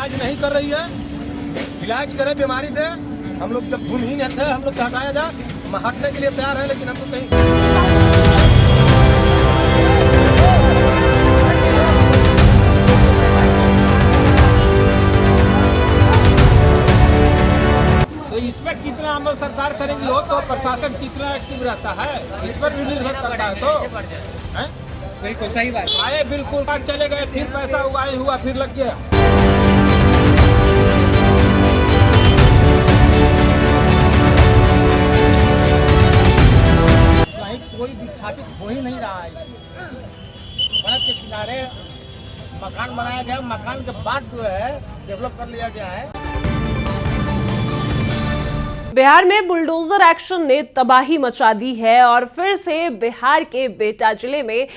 इलाज नहीं कर रही है। इलाज करे, बीमारी दे। हम लोग जब भूमिहीन थे, हम लोग हटाया जा, हम हटने के लिए तैयार है, लेकिन हमको कहीं तो इस पर कितना अमल सरकार करेगी हो तो प्रशासन कितना एक्टिव रहता है, इस पर भी निर्भर करता है। तो हैं? बिल्कुल सही बात। आए बिल्कुल बात चले गए, फिर पैसा उगाए हुआ फिर लग गया। कहीं कोई विस्थापित हो ही नहीं रहा है। सड़क के किनारे मकान बनाया गया, मकान के बाद जो है डेवलप कर लिया गया है। बिहार में बुलडोजर एक्शन ने तबाही मचा दी है और फिर से बिहार के बेटा जिले में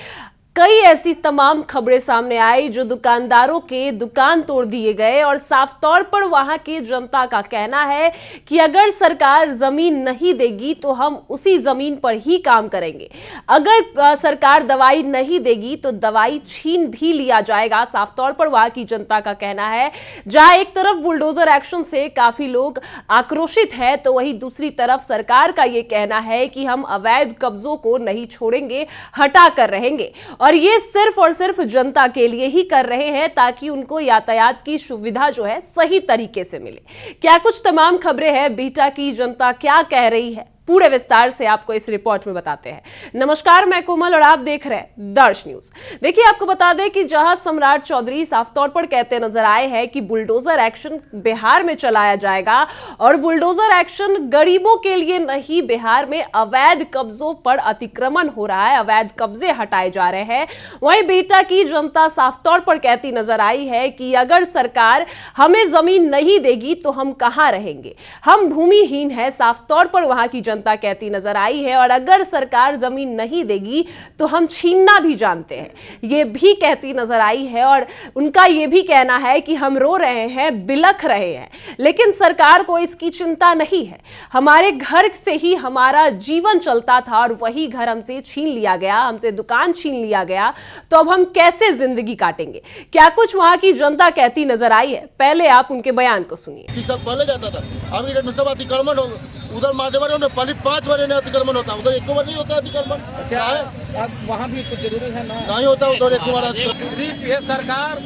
कई ऐसी तमाम खबरें सामने आई जो दुकानदारों के दुकान तोड़ दिए गए और साफ तौर पर वहां की जनता का कहना है कि अगर सरकार जमीन नहीं देगी तो हम उसी जमीन पर ही काम करेंगे। अगर सरकार दवाई नहीं देगी तो दवाई छीन भी लिया जाएगा। साफ तौर पर वहां की जनता का कहना है। जहां एक तरफ बुलडोजर एक्शन से काफी लोग आक्रोशित है तो वहीं दूसरी तरफ सरकार का यह कहना है कि हम अवैध कब्जों को नहीं छोड़ेंगे, हटा कर रहेंगे और ये सिर्फ और सिर्फ जनता के लिए ही कर रहे हैं ताकि उनको यातायात की सुविधा जो है सही तरीके से मिले। क्या कुछ तमाम खबरें हैं, बिहटा की जनता क्या कह रही है, पूरे विस्तार से आपको इस रिपोर्ट में बताते हैं। नमस्कार, मैं कोमल और आप देख रहे हैं दर्श न्यूज। देखिए, आपको बता दें कि जहां सम्राट चौधरी साफ तौर पर कहते नजर आए हैं कि बुलडोजर एक्शन बिहार में चलाया जाएगा और बुलडोजर एक्शन गरीबों के लिए नहीं, बिहार में अवैध कब्जों पर अतिक्रमण हो रहा है, अवैध कब्जे हटाए जा रहे हैं। वहीं बिहटा की जनता साफ तौर पर कहती नजर आई है कि अगर सरकार हमें जमीन नहीं देगी तो हम कहां रहेंगे, हम भूमिहीन है। साफ तौर पर वहां की जनता कहती नजर आई है और अगर सरकार जमीन नहीं देगी तो हम छीनना भी जानते हैं, ये भी कहती नजर आई है। और उनका यह भी कहना है कि हम रो रहे हैं, बिलख रहे हैं, लेकिन सरकार को इसकी चिंता नहीं है। हमारे घर से ही हमारा जीवन चलता था और वही घर हमसे छीन लिया गया, हमसे दुकान छीन लिया गया, तो अब हम कैसे जिंदगी काटेंगे। क्या कुछ वहां की जनता कहती नजर आई है, पहले आप उनके बयान को सुनिए। पहले जाता था, अभी सब अतिक्रमण हो, उधर माधेवाड़ी में 5 बार अतिक्रमण होता है, उधर एक बार नहीं होता अतिक्रमण। क्या है अब वहाँ भी तो जरूरी है ना, नहीं होता उधर एक बार। सिर्फ ये सरकार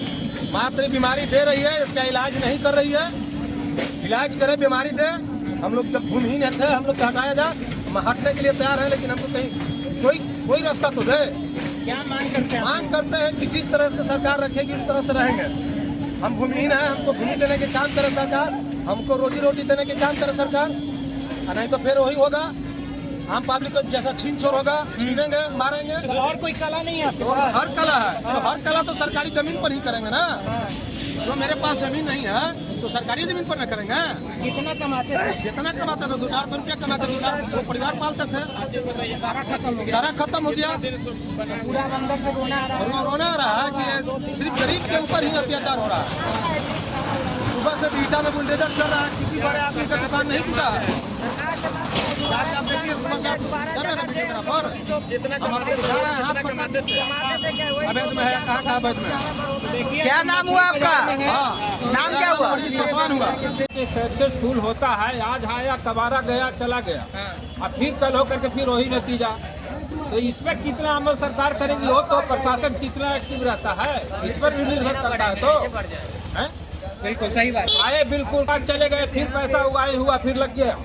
मात्र बीमारी दे रही है, इसका इलाज नहीं कर रही है। इलाज करे, बीमारी दे। हम लोग जब भूमिहीन थे, हम लोग हटाया जा, हम हटने के लिए तैयार है, लेकिन हमको कहीं कोई रास्ता तो दे। क्या मांग करते हैं? मांग करते हैं कि जिस तरह से सरकार रखेगी उस तरह से रहेंगे। हम भूमिहीन है, हमको भूमि देने के काम करे सरकार, हमको रोजी रोटी देने के काम करे सरकार, नहीं तो फिर वही होगा, हम पब्लिक को जैसा छीन छोड़ होगा, छीनेंगे, मारेंगे। तो और कोई कला नहीं है? तो हर कला है, तो हर कला तो सरकारी जमीन पर ही करेंगे ना। तो मेरे पास जमीन नहीं है तो सरकारी जमीन पर न करेंगे। कितना कमाते थे? जितना कमाता था 200-400 रुपया कमाते, 2 परिवार पालते थे। सारा खत्म हो गया। सारा खत्म हो गया। पूरा अंदर से रोना आ रहा है। रोना आ रहा है कि सिर्फ गरीब के ऊपर ही अत्याचार हो रहा है। सुबह से बिहटा में बुलडोजर चल रहा है, किसी बड़े आदमी का दुकान नहीं टूटा है। आप देखिए, सुबह से आप चल रहे हैं वीडियो मेरा पर, हम आपको दिखा रहे हैं, हाथ पकड़ाते थे। अवैध में है, कहाँ का अवैध में है? क्या नाम हुआ आपका? नाम क्या हुआ? पासवान हुआ। सक्सेसफुल होता है, आज आया कबारा गया चला गया, अब फिर कल होकर के फिर वही नतीजा। तो इस पर कितना अमल सरकार करेगी हो तो प्रशासन कितना एक्टिव रहता है, इस पर भी निर्भर करता है। तो हैं? बिल्कुल सही बात। आए बिल्कुल बात चले गए, फिर पैसा उगाए हुआ फिर लग गया,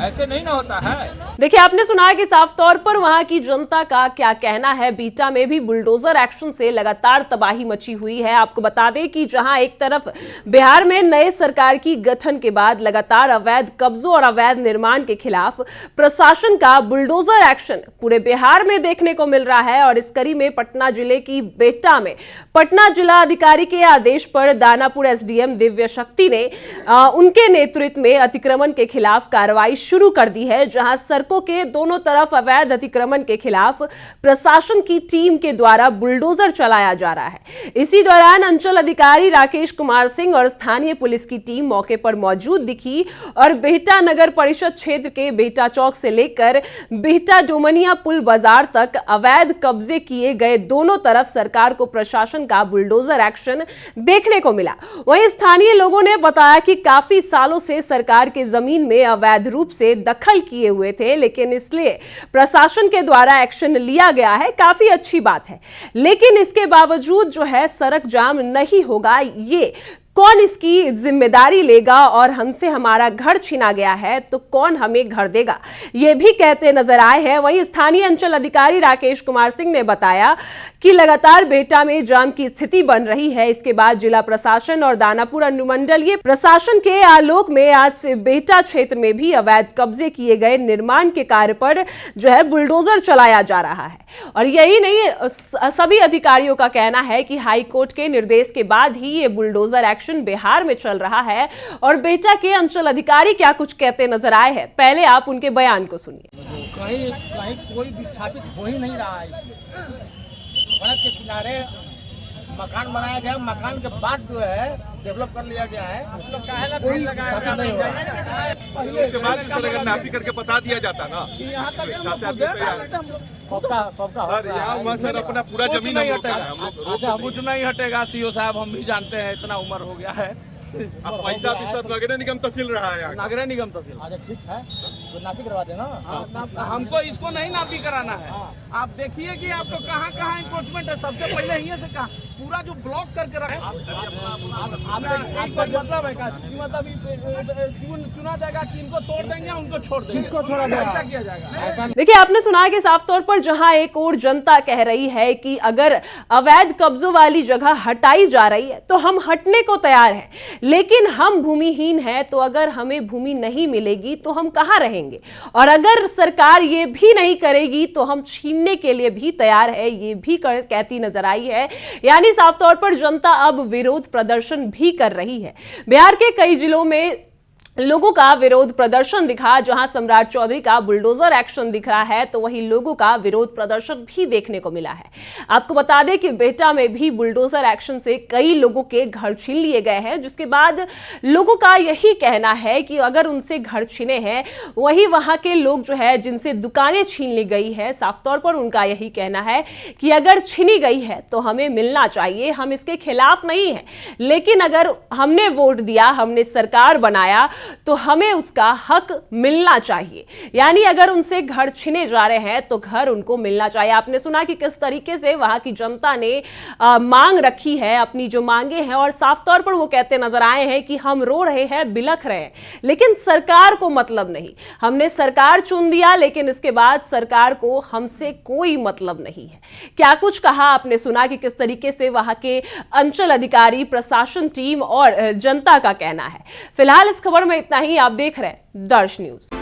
ऐसे नहीं ना होता है। देखिए, आपने सुना कि साफ तौर पर वहां की जनता का क्या कहना है। बिहटा में भी बुलडोजर एक्शन से लगातार तबाही मची हुई है। आपको बता दें कि जहां एक तरफ बिहार में नए सरकार की गठन के बाद लगातार अवैध कब्जों और अवैध निर्माण के खिलाफ प्रशासन का बुलडोजर एक्शन पूरे बिहार में देखने को मिल रहा है और इस कड़ी में पटना जिले की बिहटा में पटना जिला अधिकारी के आदेश पर दानापुर एसडीएम दिव्य शक्ति ने उनके नेतृत्व में अतिक्रमण के खिलाफ कार्रवाई शुरू कर दी है, जहां सड़कों के दोनों तरफ अवैध अतिक्रमण के खिलाफ प्रशासन की टीम के द्वारा बुलडोजर चलाया जा रहा है। इसी दौरान अंचल अधिकारी राकेश कुमार सिंह और स्थानीय पुलिस की टीम मौके पर मौजूद दिखी और बिहटा नगर परिषद क्षेत्र के बिहटा चौक से लेकर बिहटा डोमनिया पुल बाजार तक अवैध कब्जे किए गए दोनों तरफ सरकार को प्रशासन का बुलडोजर एक्शन देखने को मिला। वहीं स्थानीय लोगों ने बताया कि काफी सालों से सरकार के जमीन में अवैध रूप से दखल किए हुए थे, लेकिन इसलिए प्रशासन के द्वारा एक्शन लिया गया है, काफी अच्छी बात है। लेकिन इसके बावजूद जो है सड़क जाम नहीं होगा, ये कौन इसकी जिम्मेदारी लेगा? और हमसे हमारा घर छीना गया है तो कौन हमें घर देगा, ये भी कहते नजर आए हैं। वहीं स्थानीय अंचल अधिकारी राकेश कुमार सिंह ने बताया कि लगातार बिहटा में जाम की स्थिति बन रही है। इसके बाद जिला प्रशासन और दानापुर अनुमंडलीय प्रशासन के आलोक में आज से बिहटा क्षेत्र में भी अवैध कब्जे किए गए निर्माण के कार्य पर जो है बुलडोजर चलाया जा रहा है। और यही नहीं, सभी अधिकारियों का कहना है कि हाईकोर्ट के निर्देश के बाद ही ये बुलडोजर एक्शन बिहार में चल रहा है। और बिहटा के अंचल अधिकारी क्या कुछ कहते नजर आए हैं, पहले आप उनके बयान को सुनिए। कहीं कहीं कोई विस्थापित हो ही नहीं रहा है। सड़क के किनारे मकान बनाया गया, मकान के बाद जो है डेवलप कर लिया गया है। कोई विस्थापित नहीं हो रहा है। उसके बाद अगर नापी करके बता दिया जाता ना, सबका यहाँ सर अपना पूरा जमीन नहीं हटेगा, कुछ नहीं हटेगा। सीओ साहब हम भी जानते हैं, इतना उम्र हो गया है। अब पैसा भी सब नगर निगम तहसील रहा है। नगर निगम तहसील अच्छा ठीक है, तो नापी करवा देना। हमको इसको नहीं नापी कराना है। आप देखिए कि आपको कहाँ कहाँ इंक्रोचमेंट है। सबसे पहले यहीं से कहा पूरा जो ब्लॉक करके रखे, मतलब है का मतलब चुना जाएगा कि इनको तोड़ देंगे, उनको छोड़ देंगे, इसको थोड़ा ऐसा किया जाएगा। देखिए, आपने सुना है कि साफ तौर पर जहां एक और जनता कह रही है कि अगर अवैध कब्जों वाली जगह हटाई जा रही है तो हम हटने को तैयार हैं, लेकिन हम भूमिहीन हैं, तो अगर हमें भूमि नहीं मिलेगी तो हम कहां रहेंगे? और अगर सरकार ये भी नहीं करेगी तो हम छीनने के लिए भी तैयार है, ये भी कहती नजर आई है। यानी साफ तौर पर जनता अब विरोध प्रदर्शन भी कर रही है। बिहार के कई जिलों में लोगों का विरोध प्रदर्शन दिखा। जहां सम्राट चौधरी का बुलडोजर एक्शन दिख रहा है, तो वहीं लोगों का विरोध प्रदर्शन भी देखने को मिला है। आपको बता दें कि बिहटा में भी बुलडोजर एक्शन से कई लोगों के घर छीन लिए गए हैं, जिसके बाद लोगों का यही कहना है कि अगर उनसे घर छीने हैं, वही वहां के लोग जो है जिनसे दुकानें छीन ली गई है, साफ तौर पर उनका यही कहना है कि अगर छीनी गई है तो हमें मिलना चाहिए। हम इसके खिलाफ नहीं है, लेकिन अगर हमने वोट दिया, हमने सरकार बनाया, तो हमें उसका हक मिलना चाहिए। यानी अगर उनसे घर छीने जा रहे हैं तो घर उनको मिलना चाहिए। आपने सुना कि किस तरीके से वहां की जनता ने मांग रखी है, अपनी जो मांगे हैं, और साफ तौर पर वो कहते नजर आए हैं कि हम रो रहे हैं, बिलख रहे हैं, लेकिन सरकार को मतलब नहीं। हमने सरकार चुन दिया, लेकिन इसके बाद सरकार को हमसे कोई मतलब नहीं है। क्या कुछ कहा आपने सुना कि किस तरीके से वहां के अंचल अधिकारी, प्रशासन टीम और जनता का कहना है। फिलहाल इस खबर में इतना ही। आप देख रहे हैं दर्श न्यूज।